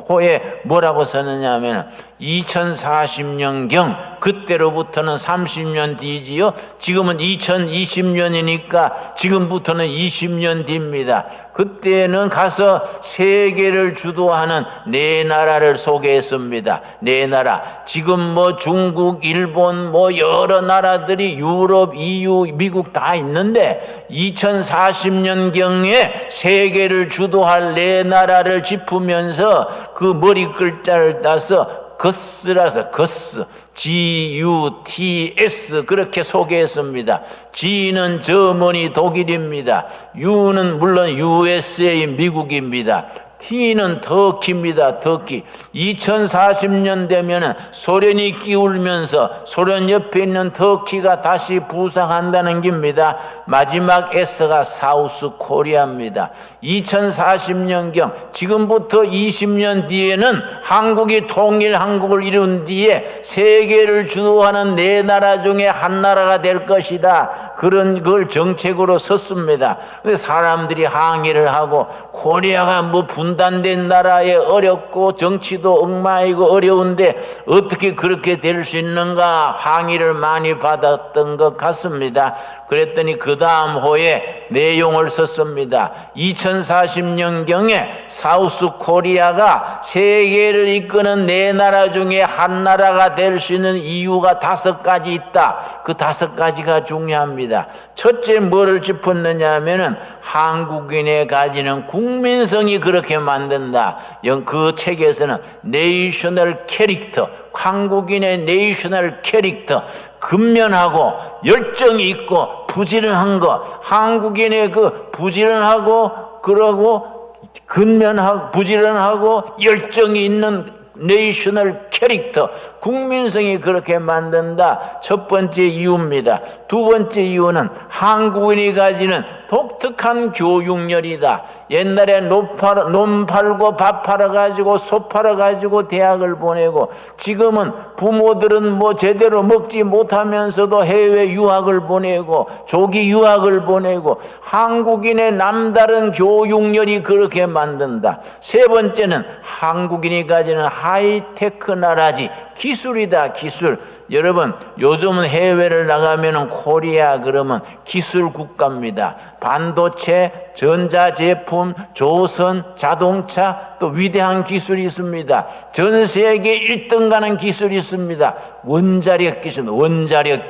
호에 뭐라고 썼느냐 하면 2040년경, 그때로부터는 30년 뒤지요. 지금은 2020년이니까 지금부터는 20년 뒤입니다. 그때는 가서 세계를 주도하는 네 나라를 소개했습니다. 네 나라. 지금 뭐 중국, 일본, 뭐 여러 나라들이 유럽, EU, 미국 다 있는데 2040년경에 세계를 주도할 네 나라를 짚으면서 그 머리 글자를 따서 거스라서 거스, GUTS 그렇게 소개했습니다. G는 저머니 독일입니다. U는 물론 USA 미국입니다. T는 터키입니다. 터키. 2040년 되면은 소련이 끼울면서 소련 옆에 있는 터키가 다시 부상한다는 겁니다. 마지막 S가 사우스 코리아입니다. 2040년경 지금부터 20년 뒤에는 한국이 통일 한국을 이룬 뒤에 세계를 주도하는 네 나라 중에 한 나라가 될 것이다. 그런 걸 정책으로 썼습니다. 근데 사람들이 항의를 하고 코리아가 뭐 분단된 나라에 어렵고 정치도 엉망이고 어려운데 어떻게 그렇게 될 수 있는가 항의를 많이 받았던 것 같습니다. 그랬더니 그 다음 호에 내용을 썼습니다. 2040년경에 사우스 코리아가 세계를 이끄는 네 나라 중에 한 나라가 될 수 있는 이유가 5가지 있다. 그 5가지가 중요합니다. 첫째 뭐를 짚었느냐 하면은 한국인의 가지는 국민성이 그렇게 만든다. 그 책에서는 네이셔널 캐릭터, 한국인의 네이셔널 캐릭터, 근면하고 열정이 있고 부지런한 거, 한국인의 그 부지런하고 그러고 근면하고 부지런하고 열정이 있는 네이셔널 캐릭터, 국민성이 그렇게 만든다. 첫 번째 이유입니다. 두 번째 이유는 한국인이 가지는 독특한 교육열이다. 옛날에 논 팔고 밥 팔아가지고 소 팔아가지고 대학을 보내고 지금은 부모들은 뭐 제대로 먹지 못하면서도 해외 유학을 보내고 조기 유학을 보내고 한국인의 남다른 교육열이 그렇게 만든다. 세 번째는 한국인이 가지는 하이테크 나라지 기술이다. 기술. 여러분 요즘은 해외를 나가면 코리아 그러면 기술 국가입니다. 반도체, 전자제품, 조선, 자동차 또 위대한 기술이 있습니다. 전 세계 1등 가는 기술이 있습니다. 원자력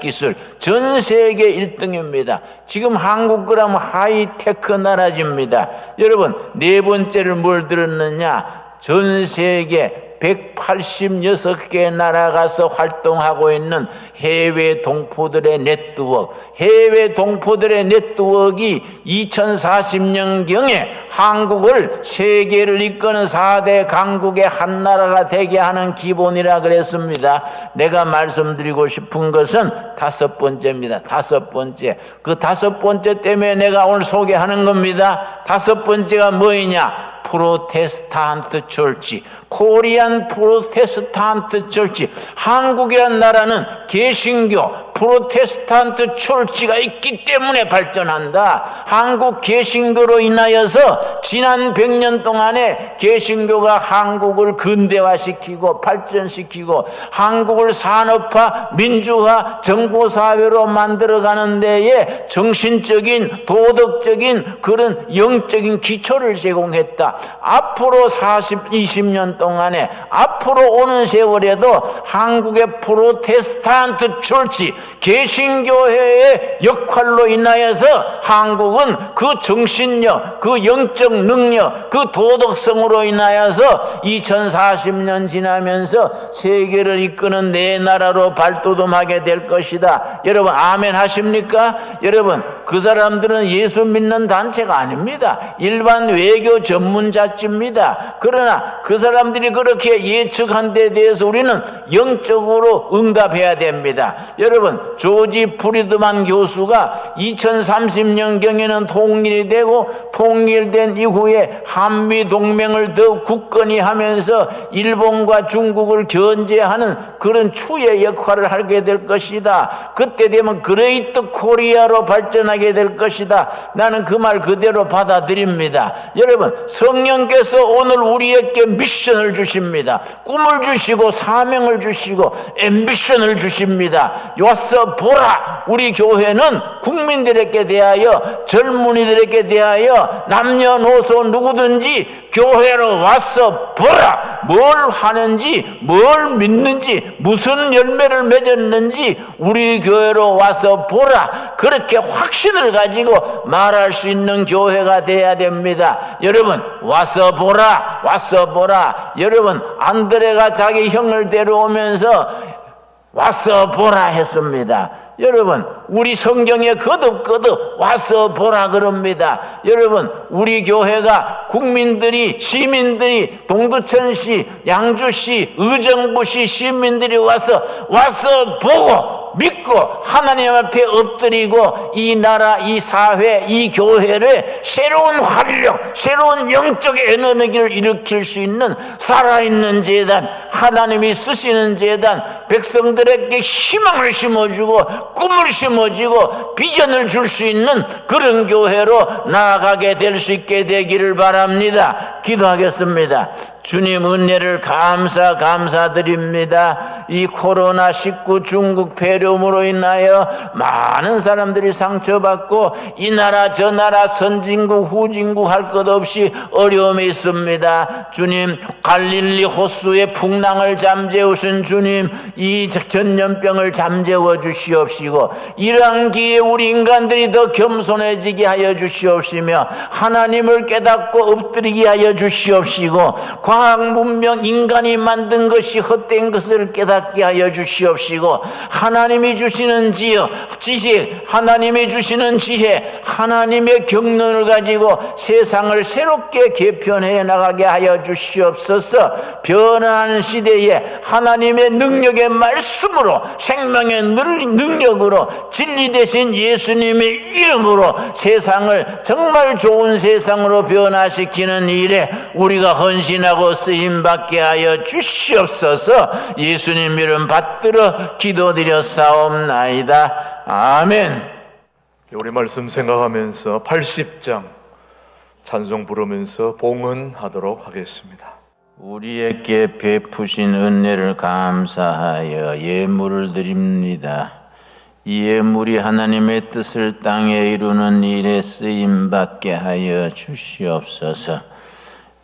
기술 전 세계 1등입니다. 지금 한국 그러면 하이테크 나라집니다. 여러분 네 번째를 뭘 들었느냐? 전 세계 186개 나라 가서 활동하고 있는 해외 동포들의 네트워크, 해외 동포들의 네트워크가 2040년경에 한국을 세계를 이끄는 4대 강국의 한 나라가 되게 하는 기본이라 그랬습니다. 내가 말씀드리고 싶은 것은 5번째입니다. 5번째. 그 5번째 때문에 내가 오늘 소개하는 겁니다. 5번째가 뭐이냐? 프로테스탄트 철치, 코리안 프로테스탄트 철치. 한국이란 나라는 개신교 프로테스탄트 철치가 있기 때문에 발전한다. 한국 개신교로 인하여서 지난 100년 동안에 개신교가 한국을 근대화시키고 발전시키고 한국을 산업화, 민주화, 정보사회로 만들어가는 데에 정신적인, 도덕적인 그런 영적인 기초를 제공했다. 앞으로 20년 동안에 앞으로 오는 세월에도 한국의 프로테스탄트 철치 개신교회의 역할로 인하여서 한국은 그 정신력, 그 영적 능력, 그 도덕성으로 인하여서 2040년 지나면서 세계를 이끄는 네 나라로 발돋움하게 될 것이다. 여러분 아멘 하십니까? 여러분 그 사람들은 예수 믿는 단체가 아닙니다. 일반 외교 전문자치입니다. 그러나 그 사람들이 그렇게 예측한 데 대해서 우리는 영적으로 응답해야 됩니다. 여러분 여러분, 조지 프리드만 교수가 2030년경에는 통일이 되고 통일된 이후에 한미동맹을 더 굳건히 하면서 일본과 중국을 견제하는 그런 추의 역할을 하게 될 것이다. 그때 되면 그레이트 코리아로 발전하게 될 것이다. 나는 그 말 그대로 받아들입니다. 여러분, 성령께서 오늘 우리에게 미션을 주십니다. 꿈을 주시고 사명을 주시고 앰비션을 주십니다. 와서 보라. 우리 교회는 국민들에게 대하여, 젊은이들에게 대하여, 남녀노소 누구든지 교회로 와서 보라. 뭘 하는지, 뭘 믿는지, 무슨 열매를 맺었는지 우리 교회로 와서 보라. 그렇게 확신을 가지고 말할 수 있는 교회가 돼야 됩니다. 여러분, 와서 보라, 와서 보라. 여러분, 안드레가 자기 형을 데려오면서 와서 보라 했습니다. 여러분, 우리 성경에 거듭거듭 와서 보라 그럽니다. 여러분, 우리 교회가 국민들이, 시민들이, 동두천시, 양주시, 의정부시 시민들이 와서 보고 믿고 하나님 앞에 엎드리고 이 나라, 이 사회, 이 교회를 새로운 활력, 새로운 영적 에너지를 일으킬 수 있는 살아있는 재단, 하나님이 쓰시는 재단, 백성들에게 희망을 심어주고 꿈을 심어주고 비전을 줄 수 있는 그런 교회로 나아가게 될 수 있게 되기를 바랍니다. 기도하겠습니다. 주님, 은혜를 감사드립니다. 이 코로나19 중국 폐렴으로 인하여 많은 사람들이 상처받고 이 나라 저 나라 선진국 후진국 할 것 없이 어려움이 있습니다. 주님, 갈릴리 호수의 풍랑을 잠재우신 주님, 이 전염병을 잠재워 주시옵시고 이러한 기회에 우리 인간들이 더 겸손해지게 하여 주시옵시며 하나님을 깨닫고 엎드리게 하여 주시옵시고 과학 문명 인간이 만든 것이 헛된 것을 깨닫게 하여 주시옵시고 하나님이 주시는 지식, 하나님이 주시는 지혜, 하나님의 경륜을 가지고 세상을 새롭게 개편해 나가게 하여 주시옵소서. 변화하는 시대에 하나님의 능력의 말씀으로, 생명의 능력으로, 진리 되신 예수님의 이름으로 세상을 정말 좋은 세상으로 변화시키는 일에 우리가 헌신하고 쓰임받게 하여 주시옵소서. 예수님 이름 받들어 기도드려 사옵나이다. 아멘. 우리 말씀 생각하면서 80장 찬송 부르면서 봉헌하도록 하겠습니다. 우리에게 베푸신 은혜를 감사하여 예물을 드립니다. 이 예물이 하나님의 뜻을 땅에 이루는 일에 쓰임받게 하여 주시옵소서.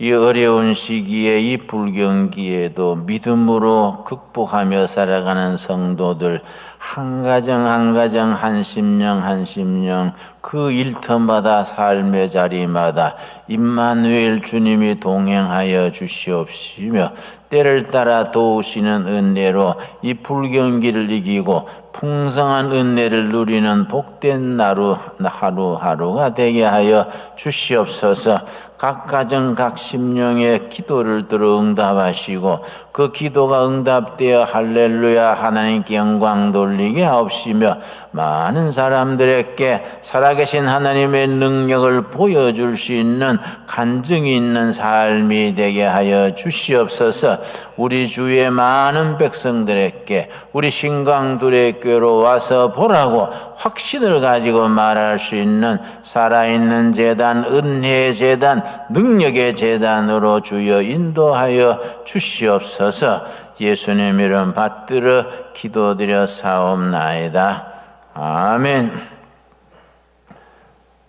이 어려운 시기에, 이 불경기에도 믿음으로 극복하며 살아가는 성도들 한 가정 한 가정, 한 심령 그 일터마다 삶의 자리마다 임마누엘 주님이 동행하여 주시옵시며 때를 따라 도우시는 은혜로 이 불경기를 이기고 풍성한 은혜를 누리는 복된 하루하루가 되게 하여 주시옵소서. 각 가정 각 심령의 기도를 들어 응답하시고 그 기도가 응답되어 할렐루야 하나님께 영광 돌리게 하옵시며 많은 사람들에게 살아계신 하나님의 능력을 보여줄 수 있는 간증이 있는 삶이 되게 하여 주시옵소서. 우리 주의 많은 백성들에게 우리 신광두레 교회로 와서 보라고 확신을 가지고 말할 수 있는 살아있는 재단, 은혜의 재단, 능력의 재단으로 주여 인도하여 주시옵소서. 예수님 이름 받들어 기도드려 사옵나이다. 아멘.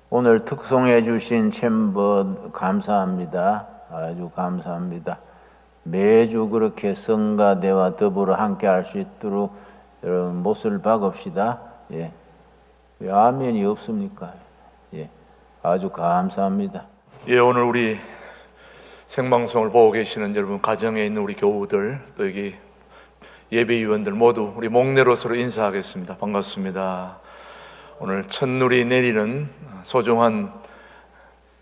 오늘 특송해 주신 챔버 감사합니다. 아주 감사합니다. 매주 그렇게 성가대와 더불어 함께 할 수 있도록 여러분 못을 박읍시다. 예. 왜 아멘이 없습니까? 예. 아주 감사합니다. 예, 오늘 우리 생방송을 보고 계시는 여러분, 가정에 있는 우리 교우들, 또 여기 예배위원들 모두 우리 목례로서로 인사하겠습니다. 반갑습니다. 오늘 첫눈이 내리는 소중한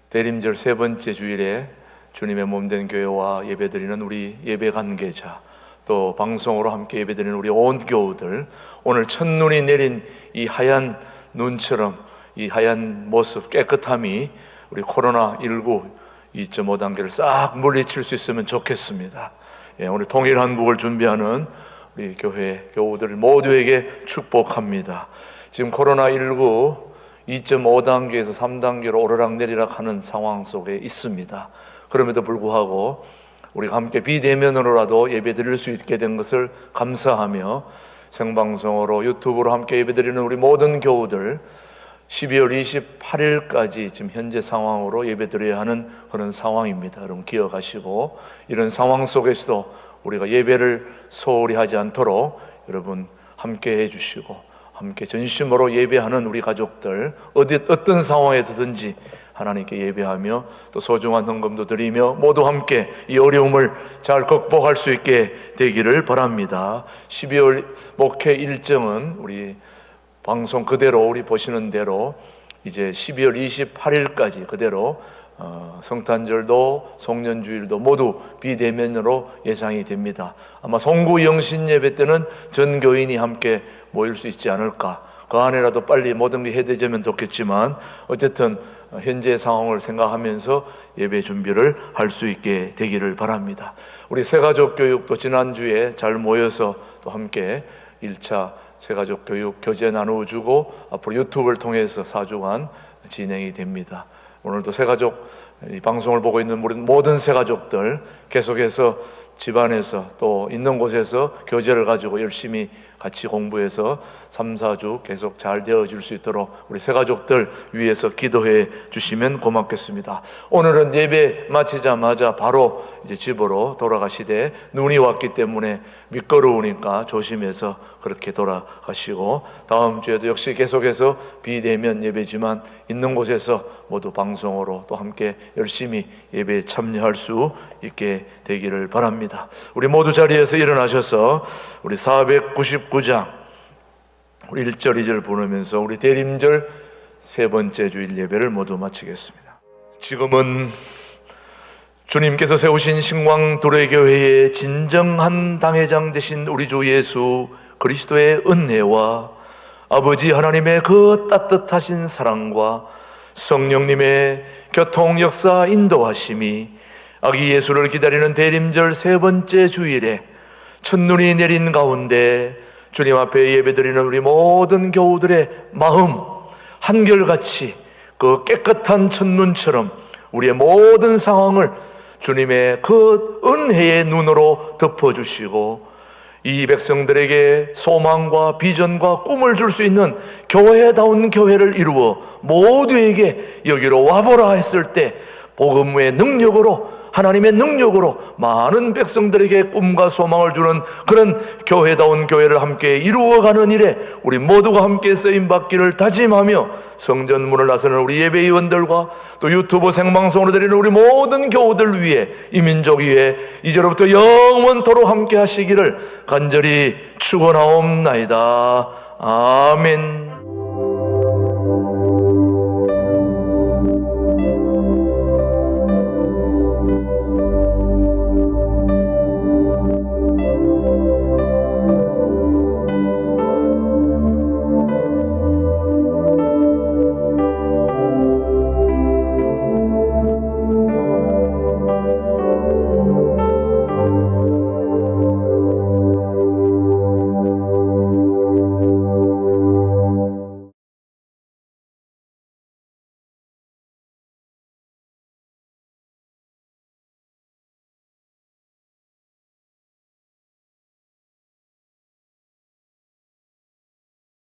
대림절 세 번째 주일에 주님의 몸된 교회와 예배드리는 우리 예배 관계자, 또 방송으로 함께 예배드리는 우리 온 교우들, 오늘 첫눈이 내린 이 하얀 눈처럼 이 하얀 모습, 깨끗함이 우리 코로나19 2.5 단계를 싹 물리칠 수 있으면 좋겠습니다. 오늘 통일 한국을 준비하는 우리 교회 교우들 모두에게 축복합니다. 지금 코로나19 2.5 단계에서 3단계로 오르락내리락 하는 상황 속에 있습니다. 그럼에도 불구하고 우리가 함께 비대면으로라도 예배 드릴 수 있게 된 것을 감사하며 생방송으로 유튜브로 함께 예배 드리는 우리 모든 교우들 12월 28일까지 지금 현재 상황으로 예배 드려야 하는 그런 상황입니다. 여러분 기억하시고 이런 상황 속에서도 우리가 예배를 소홀히 하지 않도록 여러분 함께 해주시고 함께 전심으로 예배하는 우리 가족들 어떤 상황에서든지 하나님께 예배하며 또 소중한 헌금도 드리며 모두 함께 이 어려움을 잘 극복할 수 있게 되기를 바랍니다. 12월 목회 일정은 우리 방송 그대로 우리 보시는 대로 이제 12월 28일까지 그대로 성탄절도 송년주일도 모두 비대면으로 예상이 됩니다. 아마 송구 영신 예배 때는 전 교인이 함께 모일 수 있지 않을까. 그 안에라도 빨리 모든 게 해제되면 좋겠지만 어쨌든 현재 상황을 생각하면서 예배 준비를 할 수 있게 되기를 바랍니다. 우리 새가족 교육도 지난주에 잘 모여서 또 함께 1차 새가족 교육 교재 나누어주고 앞으로 유튜브를 통해서 4주간 진행이 됩니다. 오늘도 새가족 이 방송을 보고 있는 모든 새가족들 계속해서 집안에서 또 있는 곳에서 교재를 가지고 열심히 같이 공부해서 3, 4주 계속 잘 되어질 수 있도록 우리 새가족들 위해서 기도해 주시면 고맙겠습니다. 오늘은 예배 마치자마자 바로 이제 집으로 돌아가시되 눈이 왔기 때문에 미끄러우니까 조심해서 그렇게 돌아가시고 다음 주에도 역시 계속해서 비대면 예배지만 있는 곳에서 모두 방송으로 또 함께 열심히 예배에 참여할 수 있게 되기를 바랍니다. 우리 모두 자리에서 일어나셔서 우리 499장 우리 1절 2절 부르면서 우리 대림절 세 번째 주일 예배를 모두 마치겠습니다. 지금은 주님께서 세우신 신광두레교회의 진정한 당회장 되신 우리 주 예수 그리스도의 은혜와 아버지 하나님의 그 따뜻하신 사랑과 성령님의 교통 역사 인도하심이 아기 예수를 기다리는 대림절 세 번째 주일에 첫눈이 내린 가운데 주님 앞에 예배드리는 우리 모든 교우들의 마음 한결같이 그 깨끗한 첫눈처럼 우리의 모든 상황을 주님의 그 은혜의 눈으로 덮어주시고 이 백성들에게 소망과 비전과 꿈을 줄 수 있는 교회다운 교회를 이루어 모두에게 여기로 와보라 했을 때 복음의 능력으로 하나님의 능력으로 많은 백성들에게 꿈과 소망을 주는 그런 교회다운 교회를 함께 이루어가는 일에 우리 모두가 함께 쓰임받기를 다짐하며 성전문을 나서는 우리 예배위원들과 또 유튜브 생방송으로 드리는 우리 모든 교우들 위해 이 민족 위에 이제로부터 영원토록 함께 하시기를 간절히 축원하옵나이다. 아멘.